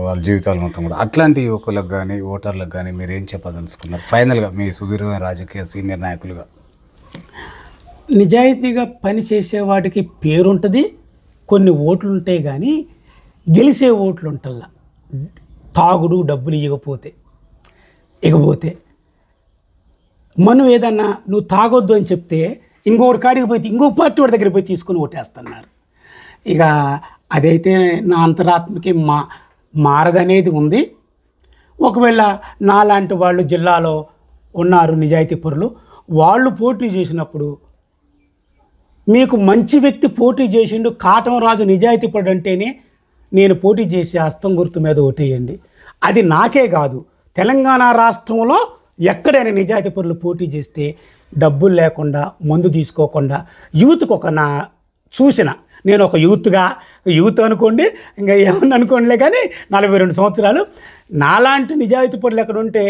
వాళ్ళ జీవితాలు మొత్తం కూడా. అట్లాంటి యువకులకు కానీ ఓటర్లకు కానీ మీరు ఏం చెప్పదలుచుకున్నారు ఫైనల్గా మీ సుదీర్ఘమైన రాజకీయ సీనియర్ నాయకులుగా?
నిజాయితీగా పని చేసేవాడికి పేరుంటుంది, కొన్ని ఓట్లు ఉంటాయి, కానీ గెలిచే ఓట్లు ఉంటల్లా. తాగుడు డబ్బులు ఇకపోతే మనం ఏదన్నా నువ్వు తాగొద్దు అని చెప్తే ఇంకొకటి కాడికి పోయి ఇంకో పార్టీ వాడి దగ్గర పోయి తీసుకొని ఓటేస్తున్నారు. ఇక అదైతే నా అంతరాత్మకి మారదనేది ఉంది. ఒకవేళ నాలాంటి వాళ్ళు జిల్లాలో ఉన్నారు నిజాయితీ పరులు, వాళ్ళు పోటీ చేసినప్పుడు మీకు మంచి వ్యక్తి పోటీ చేసిండు, కాటమరాజు నిజాయితీ పరుడు అంటేనే నేను పోటీ చేసి హస్తం గుర్తు మీద ఓటేయండి. అది నాకే కాదు, తెలంగాణ రాష్ట్రంలో ఎక్కడైనా నిజాయితీ పరులు పోటీ చేస్తే డబ్బులు లేకుండా మందు తీసుకోకుండా యూత్కి చూసిన నేను ఒక యూత్ అనుకోండి, ఇంకా ఏమన్నా అనుకోండిలే, కానీ 42 సంవత్సరాలు నాలాంటి నిజాయితీ పరులు ఎక్కడ ఉంటే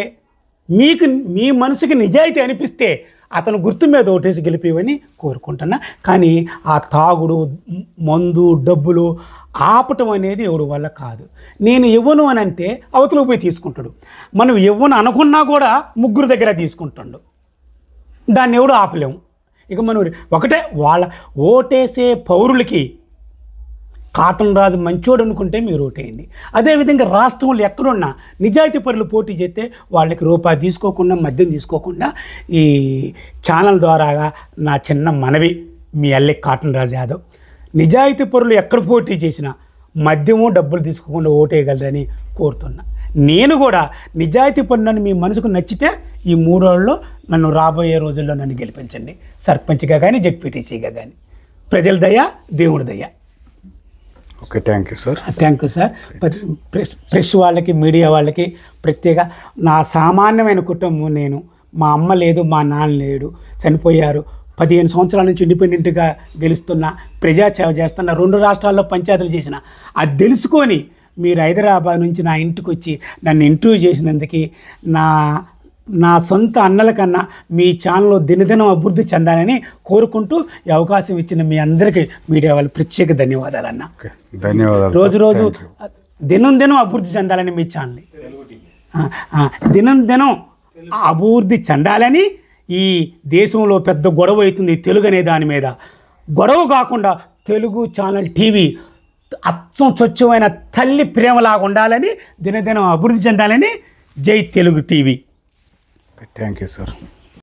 మీ మనసుకి నిజాయితీ అనిపిస్తే అతను గుర్తు మీద ఓటేసి గెలిపివని కోరుకుంటున్నా. కానీ ఆ తాగుడు మందు డబ్బులు ఆపటం అనేది ఎవరి వల్ల కాదు. నేను ఇవ్వను అని అంటే అవతలకు పోయి తీసుకుంటాడు, మనం ఇవ్వను అనుకున్నా కూడా 3 దగ్గర తీసుకుంటాడు, దాన్ని ఎవడు ఆపలేము. ఇక మనం ఒకటే వాళ్ళ ఓటేసే పౌరులకి కాటమరాజు మంచోడు అనుకుంటే మీరు ఓటేయండి. అదేవిధంగా రాష్ట్రంలో ఎక్కడున్నా నిజాయితీ పరులు పోటీ చేస్తే వాళ్ళకి రూపాయి తీసుకోకుండా మద్యం తీసుకోకుండా ఈ ఛానల్ ద్వారాగా నా చిన్న మనవి మీ అల్లె కాటమరాజు యాదవ్, నిజాయితీ పరులు ఎక్కడ పోటీ చేసినా మద్యము డబ్బులు తీసుకోకుండా ఓటేయగలరని కోరుతున్నా. నేను కూడా నిజాయితీ పరులను మీ మనసుకు నచ్చితే ఈ 3 రోజుల్లో నన్ను రాబోయే రోజుల్లో నన్ను గెలిపించండి, సర్పంచ్గా కానీ జెడ్పీటీసీగా కానీ. ప్రజల దయ, దేవుడి దయ.
Okay, thank you sir.
Thank you sir. Press వాళ్ళకి, మీడియా వాళ్ళకి ప్రత్యేక నా సామాన్యమైన కుటుంబం. నేను, మా అమ్మ లేదు, మా నాన్న లేడు, చనిపోయారు. 15 సంవత్సరాల నుంచి ఇండిపెండెంట్గా గెలుస్తున్నా, ప్రజాసేవ చేస్తున్నా, 2 రాష్ట్రాల్లో పంచాయతీలు చేసిన. అది తెలుసుకొని మీరు హైదరాబాద్ నుంచి నా ఇంటికి వచ్చి నన్ను ఇంటర్వ్యూ చేసినందుకు నా సొంత అన్నల కన్నా మీ ఛానల్ దినదినం అభివృద్ధి చెందాలని కోరుకుంటూ ఈ అవకాశం ఇచ్చిన మీ అందరికీ మీడియా వాళ్ళు ప్రత్యేక ధన్యవాదాలు అన్న.
ధన్యవాదాలు.
రోజు దినం అభివృద్ధి చెందాలని మీ ఛానల్ దినం అభివృద్ధి చెందాలని. ఈ దేశంలో పెద్ద గొడవ అవుతుంది తెలుగు అనే దాని మీద. గొడవ కాకుండా తెలుగు ఛానల్ టీవీ అచ్చం స్వచ్ఛమైన తల్లి ప్రేమలాగా ఉండాలని, దినదినం అభివృద్ధి చెందాలని. జై Telugu TV.
Thank you sir.